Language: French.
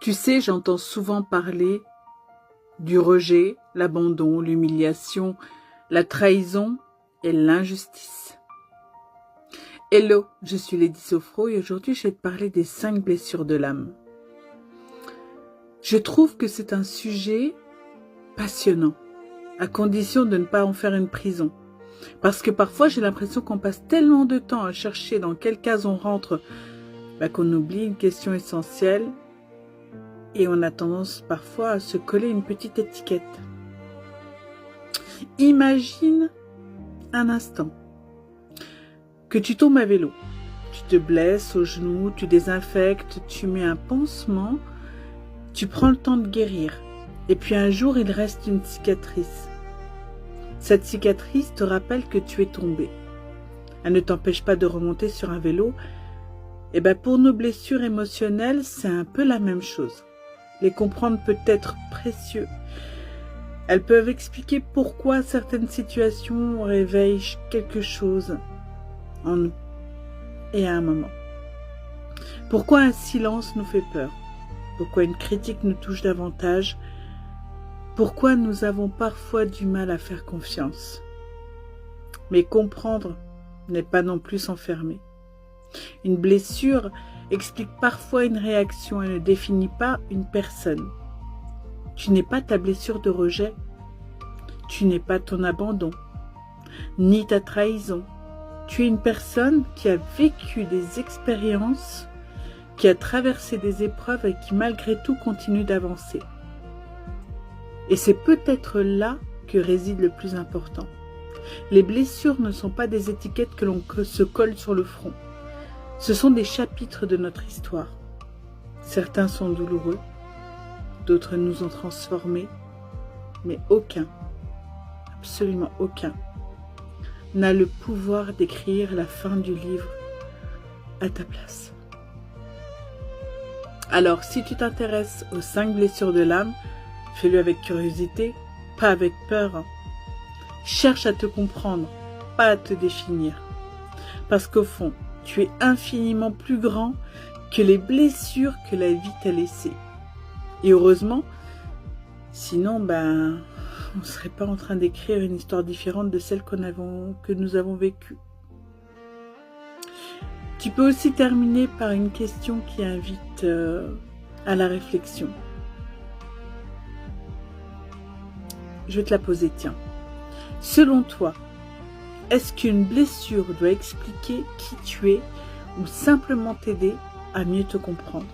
Tu sais, j'entends souvent parler du rejet, l'abandon, l'humiliation, la trahison et l'injustice. Hello, je suis Lady Sofro et aujourd'hui je vais te parler des 5 blessures de l'âme. Je trouve que c'est un sujet passionnant, à condition de ne pas en faire une prison. Parce que parfois j'ai l'impression qu'on passe tellement de temps à chercher dans quelle case on rentre, qu'on oublie une question essentielle et on a tendance parfois à se coller une petite étiquette. Imagine un instant que tu tombes à vélo, tu te blesses au genou, tu désinfectes, tu mets un pansement, tu prends le temps de guérir et puis un jour il reste une cicatrice. Cette cicatrice te rappelle que tu es tombé. Elle ne t'empêche pas de remonter sur un vélo. Et pour nos blessures émotionnelles, c'est un peu la même chose. Les comprendre peut être précieux. Elles peuvent expliquer pourquoi certaines situations réveillent quelque chose en nous et à un moment. Pourquoi un silence nous fait peur? Pourquoi une critique nous touche davantage? Pourquoi nous avons parfois du mal à faire confiance? Mais comprendre n'est pas non plus s'enfermer. Une blessure explique parfois une réaction et ne définit pas une personne. Tu n'es pas ta blessure de rejet, tu n'es pas ton abandon, ni ta trahison. Tu es une personne qui a vécu des expériences, qui a traversé des épreuves et qui malgré tout continue d'avancer. Et c'est peut-être là que réside le plus important. Les blessures ne sont pas des étiquettes que l'on se colle sur le front. Ce sont des chapitres de notre histoire. Certains sont douloureux, d'autres nous ont transformés, mais aucun, absolument aucun, n'a le pouvoir d'écrire la fin du livre à ta place. Alors, si tu t'intéresses aux 5 blessures de l'âme, fais-le avec curiosité, pas avec peur. Cherche à te comprendre, pas à te définir. Parce qu'au fond, tu es infiniment plus grand que les blessures que la vie t'a laissées. Et heureusement, sinon, on ne serait pas en train d'écrire une histoire différente de celle que nous avons vécue. Tu peux aussi terminer par une question qui invite à la réflexion. Je vais te la poser, tiens. Selon toi, est-ce qu'une blessure doit expliquer qui tu es ou simplement t'aider à mieux te comprendre?